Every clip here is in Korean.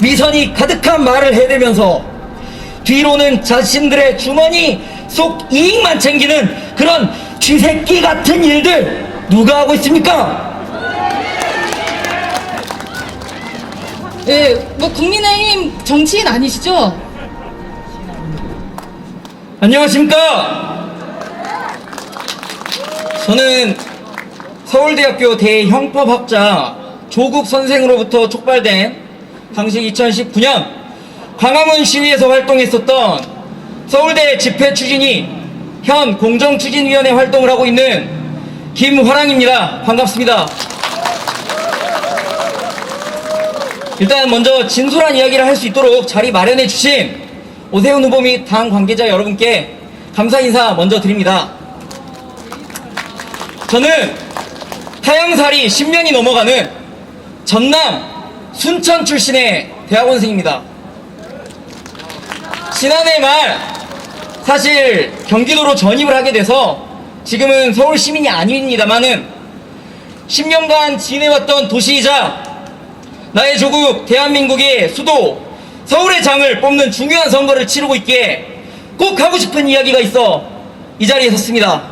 위선이 가득한 말을 해대면서 뒤로는 자신들의 주머니 속 이익만 챙기는 그런 쥐새끼 같은 일들 누가 하고 있습니까? 예, 뭐 국민의힘 정치인 아니시죠? 안녕하십니까? 저는 서울대학교 대형법학자 조국 선생으로부터 촉발된 당시 2019년 광화문 시위에서 활동했었던 서울대 집회 추진위 현 공정추진위원회 활동을 하고 있는 김화랑입니다. 반갑습니다. 일단 먼저 진솔한 이야기를 할 수 있도록 자리 마련해 주신 오세훈 후보 및 당 관계자 여러분께 감사 인사 먼저 드립니다. 저는 타양살이 10년이 넘어가는 전남 순천 출신의 대학원생입니다. 지난해 말 사실 경기도로 전입을 하게 돼서 지금은 서울 시민이 아닙니다만은 10년간 지내왔던 도시이자 나의 조국 대한민국의 수도 서울의 장을 뽑는 중요한 선거를 치르고 있기에 꼭 하고 싶은 이야기가 있어 이 자리에 섰습니다.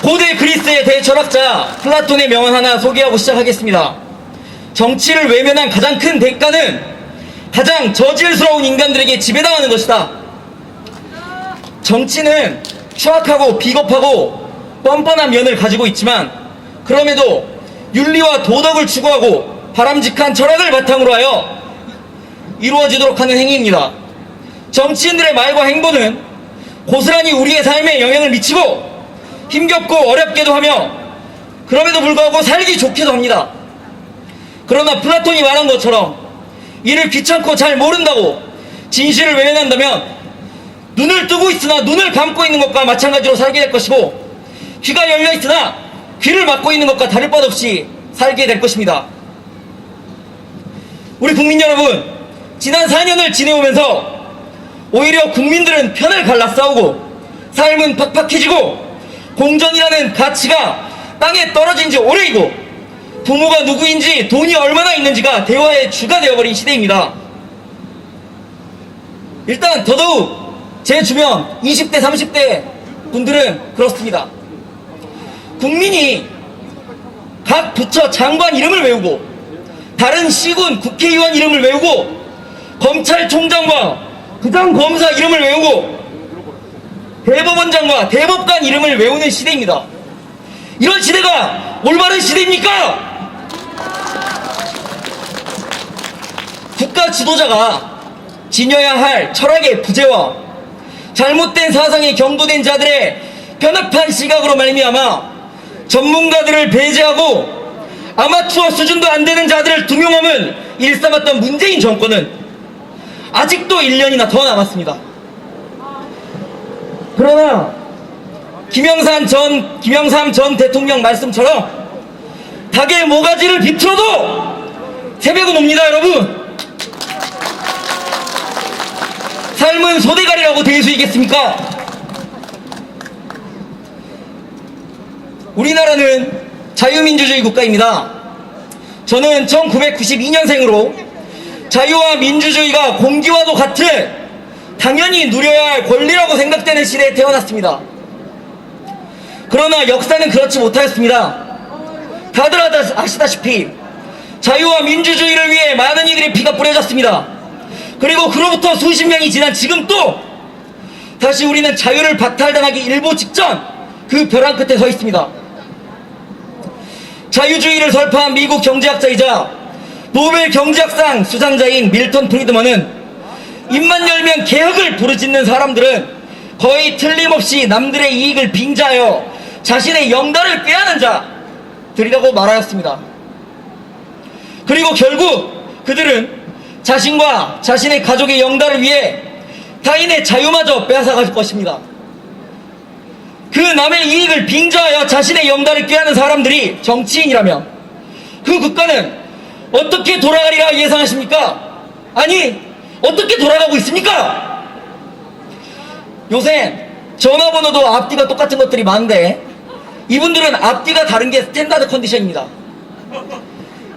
고대 그리스의 대철학자 플라톤의 명언 하나 소개하고 시작하겠습니다. 정치를 외면한 가장 큰 대가는 가장 저질스러운 인간들에게 지배당하는 것이다. 정치는 추악하고 비겁하고 뻔뻔한 면을 가지고 있지만 그럼에도 윤리와 도덕을 추구하고 바람직한 철학을 바탕으로 하여 이루어지도록 하는 행위입니다. 정치인들의 말과 행보는 고스란히 우리의 삶에 영향을 미치고 힘겹고 어렵게도 하며 그럼에도 불구하고 살기 좋게도 합니다. 그러나 플라톤이 말한 것처럼 이를 귀찮고 잘 모른다고 진실을 외면한다면 눈을 뜨고 있으나 눈을 감고 있는 것과 마찬가지로 살게 될 것이고 귀가 열려 있으나 귀를 막고 있는 것과 다를 바 없이 살게 될 것입니다. 우리 국민 여러분, 지난 4년을 지내오면서 오히려 국민들은 편을 갈라 싸우고 삶은 팍팍해지고 공정이라는 가치가 땅에 떨어진 지 오래이고 부모가 누구인지 돈이 얼마나 있는지가 대화의 주가 되어버린 시대입니다. 일단 더더욱 제 주변 20대 30대 분들은 그렇습니다. 국민이 각 부처 장관 이름을 외우고 다른 시군 국회의원 이름을 외우고 검찰총장과 부장검사 이름을 외우고 대법원장과 대법관 이름을 외우는 시대입니다. 이런 시대가 올바른 시대입니까? 국가 지도자가 지녀야 할 철학의 부재와 잘못된 사상에 경도된 자들의 편협한 시각으로 말미암아 전문가들을 배제하고 아마추어 수준도 안 되는 자들을 두명함을 일삼았던 문재인 정권은 아직도 1년이나 더 남았습니다. 그러나 김영삼 전 대통령 말씀처럼 닭의 모가지를 비틀어도 새벽은 옵니다, 여러분. 삶은 소대가리라고 대수이겠습니까? 우리나라는 자유민주주의 국가입니다. 저는 1992년생으로 자유와 민주주의가 공기와도 같은 당연히 누려야 할 권리라고 생각되는 시대에 태어났습니다. 그러나 역사는 그렇지 못하였습니다. 다들 아시다시피 자유와 민주주의를 위해 많은 이들의 피가 뿌려졌습니다. 그리고 그로부터 수십 년이 지난 지금 또 다시 우리는 자유를 박탈당하기 일보 직전 그 벼랑 끝에 서 있습니다. 자유주의를 설파한 미국 경제학자이자 노벨 경제학상 수상자인 밀턴 프리드먼은 입만 열면 개혁을 부르짖는 사람들은 거의 틀림없이 남들의 이익을 빙자하여 자신의 영달을 꾀하는 자들이라고 말하였습니다. 그리고 결국 그들은 자신과 자신의 가족의 영달을 위해 타인의 자유마저 빼앗아갈 것입니다. 그 남의 이익을 빙자하여 자신의 영달을 꾀하는 사람들이 정치인이라면 그 국가는 어떻게 돌아가리라 예상하십니까? 아니, 어떻게 돌아가고 있습니까? 요새 전화번호도 앞뒤가 똑같은 것들이 많은데 이분들은 앞뒤가 다른 게 스탠다드 컨디션입니다.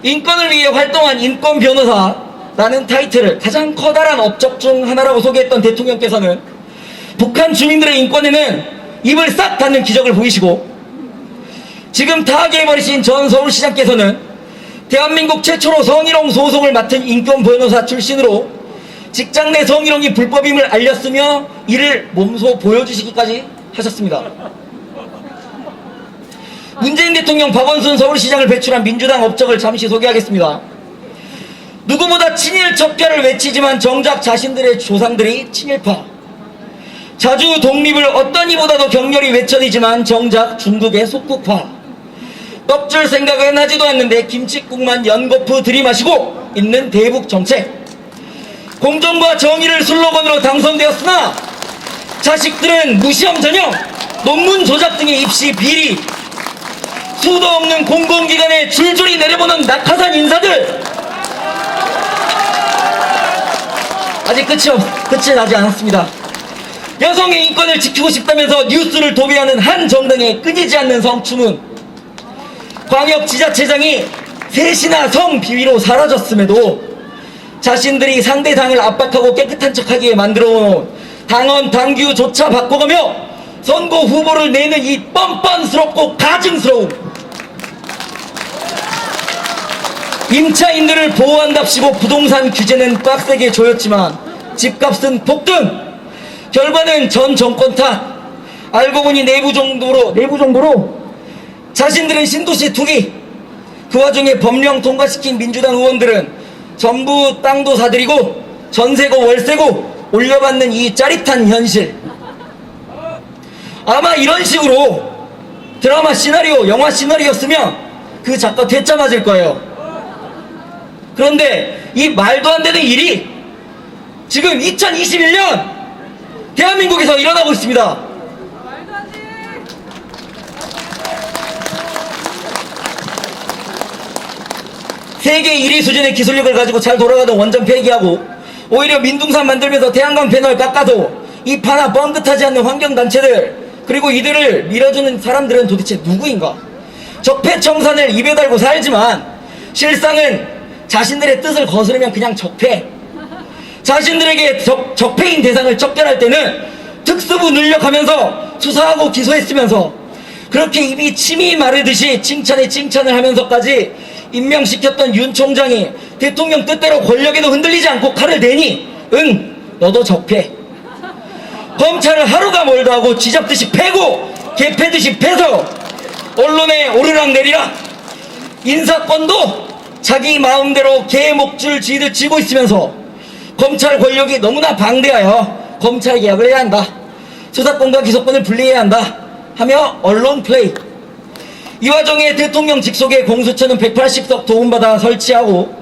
인권을 위해 활동한 인권 변호사라는 타이틀을 가장 커다란 업적 중 하나라고 소개했던 대통령께서는 북한 주민들의 인권에는 입을 싹 닫는 기적을 보이시고, 지금 타계해버리신 전 서울시장께서는 대한민국 최초로 성희롱 소송을 맡은 인권 변호사 출신으로 직장 내 성희롱이 불법임을 알렸으며 이를 몸소 보여주시기까지 하셨습니다. 문재인 대통령, 박원순 서울시장을 배출한 민주당 업적을 잠시 소개하겠습니다. 누구보다 친일 척결을 외치지만 정작 자신들의 조상들이 친일파, 자주 독립을 어떤 이보다도 격렬히 외쳐내지만 정작 중국의 속국화, 떡줄 생각은 하지도 않는데 김칫국만 연거푸 들이마시고 있는 대북 정책, 공정과 정의를 슬로건으로 당선되었으나 자식들은 무시험 전형, 논문 조작 등의 입시 비리, 수도 없는 공공기관에 줄줄이 내려보는 낙하산 인사들. 아직 끝이 나지 않았습니다. 여성의 인권을 지키고 싶다면서 뉴스를 도배하는 한 정당의 끊이지 않는 성추문, 광역지자체장이 셋이나 성비위로 사라졌음에도 자신들이 상대 당을 압박하고 깨끗한 척하기에 만들어놓은 당원 당규조차 바꿔가며 선거 후보를 내는 이 뻔뻔스럽고 가증스러움, 임차인들을 보호한답시고 부동산 규제는 빡세게 조였지만 집값은 폭등, 결과는 전 정권 탓. 알고 보니 내부 정보로 자신들은 신도시 투기, 그 와중에 법령 통과시킨 민주당 의원들은 전부 땅도 사들이고 전세고 월세고 올려받는 이 짜릿한 현실. 아마 이런 식으로 드라마 시나리오, 영화 시나리오였으면 그 작가 퇴짜 맞을 거예요. 그런데 이 말도 안 되는 일이 지금 2021년 대한민국에서 일어나고 있습니다. 세계 1위 수준의 기술력을 가지고 잘 돌아가던 원전 폐기하고 오히려 민둥산 만들면서 태양광 패널 깎아도 잎 하나 뻥긋하지 않는 환경단체들, 그리고 이들을 밀어주는 사람들은 도대체 누구인가? 적폐청산을 입에 달고 살지만 실상은 자신들의 뜻을 거스르면 그냥 적폐, 자신들에게 적폐인 대상을 척결할 때는 특수부 늘려가면서 수사하고 기소했으면서 그렇게 입이 침이 마르듯이 칭찬에 칭찬을 하면서까지 임명시켰던 윤 총장이 대통령 뜻대로 권력에도 흔들리지 않고 칼을 대니 응, 너도 적폐. 검찰을 하루가 멀다 하고 쥐잡듯이 패고 개패듯이 패서 언론에 오르락 내리락, 인사권도 자기 마음대로 개 목줄 쥐듯 쥐고 있으면서 검찰 권력이 너무나 방대하여 검찰 개혁을 해야 한다, 수사권과 기소권을 분리해야 한다 하며 언론 플레이. 이 와중에 대통령 직속의 공수처는 180석 도움받아 설치하고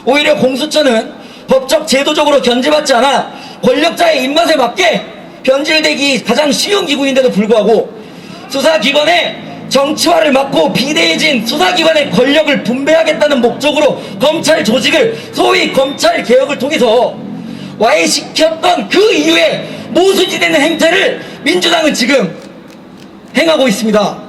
오히려 공수처는 법적 제도적으로 견제받지 않아 권력자의 입맛에 맞게 변질되기 가장 쉬운 기구인데도 불구하고 수사기관의 정치화를 막고 비대해진 수사기관의 권력을 분배하겠다는 목적으로 검찰 조직을 소위 검찰 개혁을 통해서 와해시켰던 그 이후에 모순이되는 행태를 민주당은 지금 행하고 있습니다.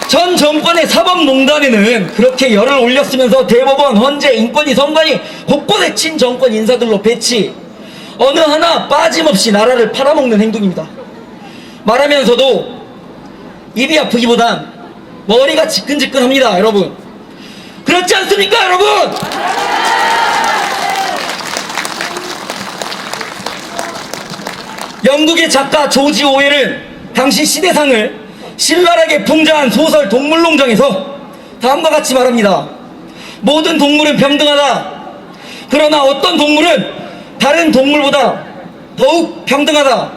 전 정권의 사법농단에는 그렇게 열을 올렸으면서 대법원, 헌재, 인권위, 선관위 곳곳에 친정권 인사들로 배치, 어느 하나 빠짐없이 나라를 팔아먹는 행동입니다. 말하면서도 입이 아프기보단 머리가 지끈지끈합니다, 여러분. 그렇지 않습니까, 여러분? 영국의 작가 조지 오웰은 당시 시대상을 신랄하게 풍자한 소설 동물농장에서 다음과 같이 말합니다. 모든 동물은 평등하다. 그러나 어떤 동물은 다른 동물보다 더욱 평등하다.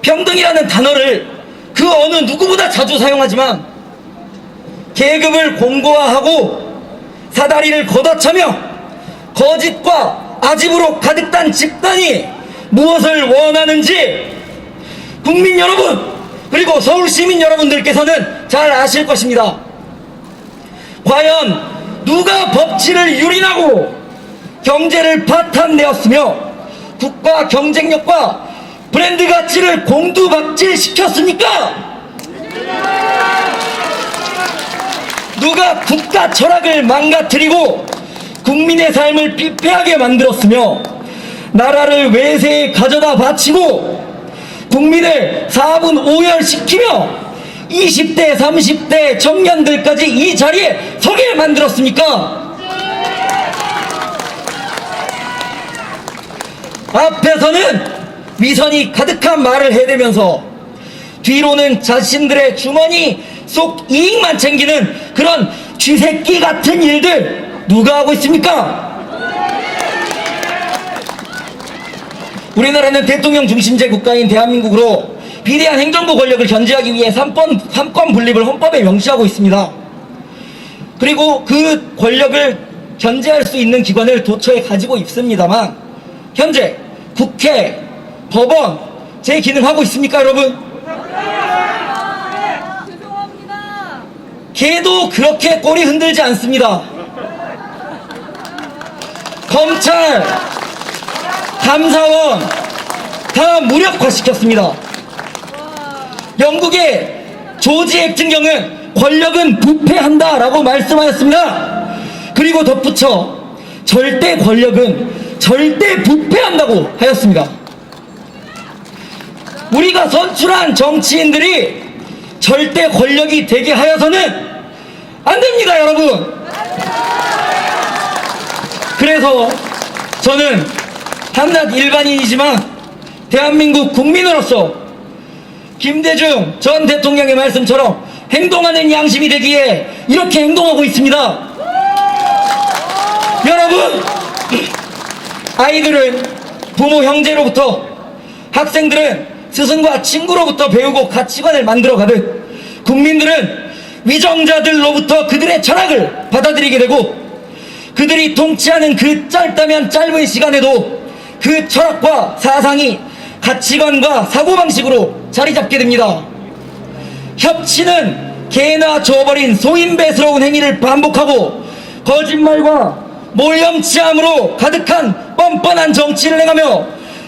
평등이라는 단어를 그 어느 누구보다 자주 사용하지만 계급을 공고화하고 사다리를 걷어차며 거짓과 아집으로 가득 단 집단이 무엇을 원하는지 국민 여러분, 그리고 서울 시민 여러분들께서는 잘 아실 것입니다. 과연 누가 법치를 유린하고 경제를 파탄내었으며 국가 경쟁력과 브랜드 가치를 공두박질시켰습니까? 누가 국가 철학을 망가뜨리고 국민의 삶을 피폐하게 만들었으며 나라를 외세에 가져다 바치고 국민을 4분 오열시키며 20대 30대 청년들까지 이 자리에 서게 만들었습니까? 앞에서는 위선이 가득한 말을 해대면서 뒤로는 자신들의 주머니 속 이익만 챙기는 그런 쥐새끼 같은 일들 누가 하고 있습니까? 우리나라는 대통령 중심제 국가인 대한민국으로 비대한 행정부 권력을 견제하기 위해 삼권 분립을 헌법에 명시하고 있습니다. 그리고 그 권력을 견제할 수 있는 기관을 도처에 가지고 있습니다만 현재 국회, 법원 제 기능하고 있습니까, 여러분? 죄송합니다. 걔도 그렇게 꼬리 흔들지 않습니다. 검찰, 감사원 다 무력화시켰습니다. 영국의 조지 액팅경은 권력은 부패한다라고 말씀하였습니다. 그리고 덧붙여 절대 권력은 절대 부패한다고 하였습니다. 우리가 선출한 정치인들이 절대 권력이 되게 하여서는 안 됩니다, 여러분. 그래서 저는 한낱 일반인이지만 대한민국 국민으로서 김대중 전 대통령의 말씀처럼 행동하는 양심이 되기에 이렇게 행동하고 있습니다. 여러분, 아이들은 부모 형제로부터, 학생들은 스승과 친구로부터 배우고 가치관을 만들어가듯 국민들은 위정자들로부터 그들의 철학을 받아들이게 되고 그들이 통치하는 그 짧다면 짧은 시간에도 그 철학과 사상이 가치관과 사고방식으로 자리 잡게 됩니다. 협치는 개나 줘버린 소인배스러운 행위를 반복하고 거짓말과 몰염치함으로 가득한 뻔뻔한 정치를 행하며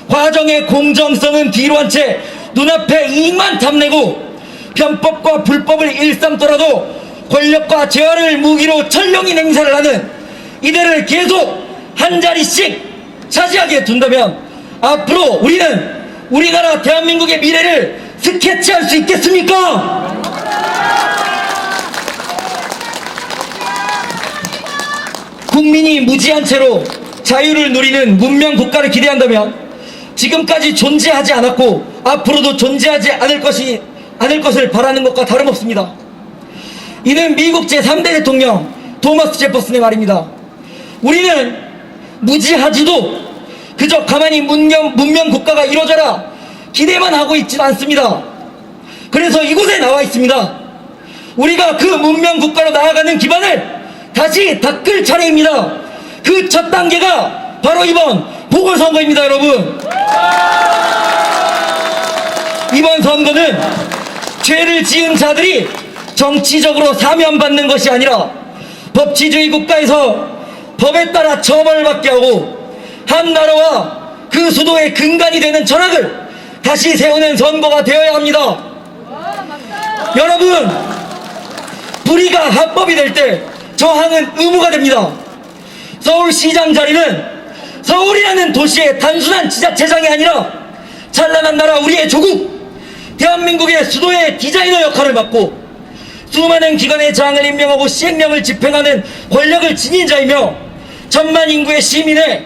과정의 공정성은 뒤로 한 채 눈앞에 이익만 탐내고 편법과 불법을 일삼더라도 권력과 재화를 무기로 철령인 행사를 하는 이들을 계속 한 자리씩 차지하게 둔다면 앞으로 우리는 우리나라 대한민국의 미래를 스케치할 수 있겠습니까? 국민이 무지한 채로 자유를 누리는 문명 국가를 기대한다면 지금까지 존재하지 않았고 앞으로도 존재하지 않을 것을 바라는 것과 다름없습니다. 이는 미국 제3대 대통령 토마스 제퍼슨의 말입니다. 우리는 무지하지도 그저 가만히 문명 국가가 이루어져라 기대만 하고 있지 않습니다. 그래서 이곳에 나와 있습니다. 우리가 그 문명 국가로 나아가는 기반을 다시 닦을 차례입니다. 그 첫 단계가 바로 이번 보궐선거입니다, 여러분. 이번 선거는 죄를 지은 자들이 정치적으로 사면받는 것이 아니라 법치주의 국가에서 법에 따라 처벌받게 하고 한 나라와 그 수도의 근간이 되는 철학을 다시 세우는 선거가 되어야 합니다. 여러분, 불의가 합법이 될 때 저항은 의무가 됩니다. 서울시장 자리는 서울이라는 도시의 단순한 지자체장이 아니라 찬란한 나라 우리의 조국 대한민국의 수도의 디자이너 역할을 맡고 수많은 기관의 장을 임명하고 시행령을 집행하는 권력을 지닌 자이며 천만 인구의 시민의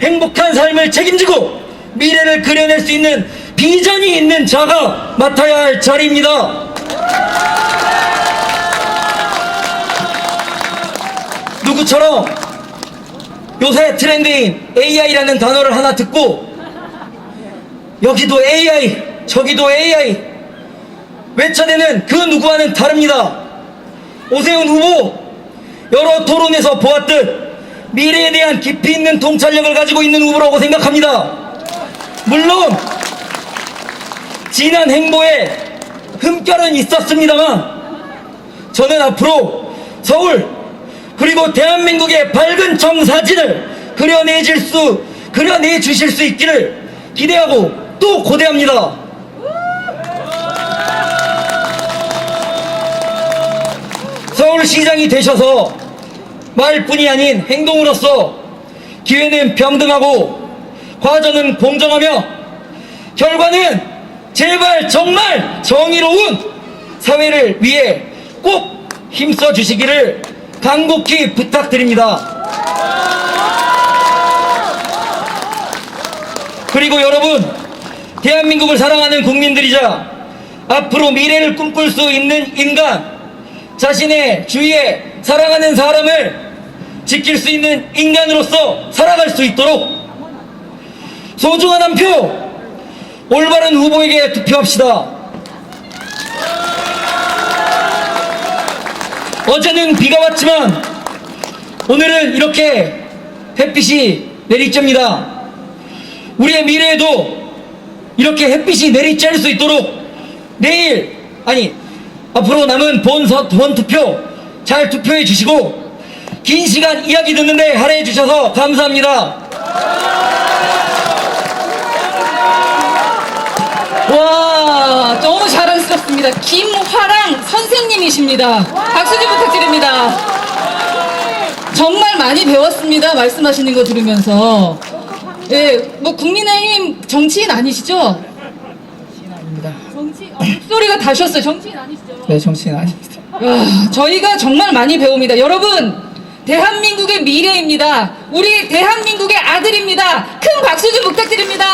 행복한 삶을 책임지고 미래를 그려낼 수 있는 비전이 있는 자가 맡아야 할 자리입니다. 누구처럼 요새 트렌드인 AI라는 단어를 하나 듣고 여기도 AI 저기도 AI 외쳐대는 그 누구와는 다릅니다. 오세훈 후보 여러 토론에서 보았듯 미래에 대한 깊이 있는 통찰력을 가지고 있는 후보라고 생각합니다. 물론 지난 행보에 흠결은 있었습니다만 저는 앞으로 서울 그리고 대한민국의 밝은 정사진을 그려내 주실 수 있기를 기대하고 또 고대합니다. 서울시장이 되셔서 말뿐이 아닌 행동으로서 기회는 평등하고 과정은 공정하며 결과는 제발 정말 정의로운 사회를 위해 꼭 힘써 주시기를 간곡히 부탁드립니다. 그리고 여러분, 대한민국을 사랑하는 국민들이자 앞으로 미래를 꿈꿀 수 있는 인간, 자신의 주위에 사랑하는 사람을 지킬 수 있는 인간으로서 살아갈 수 있도록 소중한 한 표 올바른 후보에게 투표합시다. 어제는 비가 왔지만 오늘은 이렇게 햇빛이 내리쬐입니다. 우리의 미래에도 이렇게 햇빛이 내리쬐을 수 있도록 내일, 아니 앞으로 남은 본 투표 잘 투표해 주시고 긴 시간 이야기 듣는데 할애해 주셔서 감사합니다. 와, 너무 자랑스럽습니다. 김화랑 선생님이십니다. 박수 좀 부탁드립니다. 정말 많이 배웠습니다. 말씀하시는 거 들으면서. 예, 뭐 국민의힘 정치인 아니시죠? 목소리가 다셨어요. 정치인 아니시죠? 네, 정치인 아닙니다. 저희가 정말 많이 배웁니다. 여러분, 대한민국의 미래입니다. 우리 대한민국의 아들입니다. 큰 박수 좀 부탁드립니다.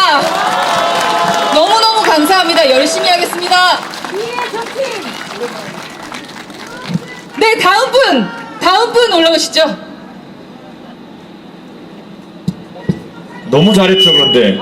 너무너무 감사합니다. 열심히 하겠습니다. 네, 다음 분 올라오시죠. 너무 잘했죠, 그런데.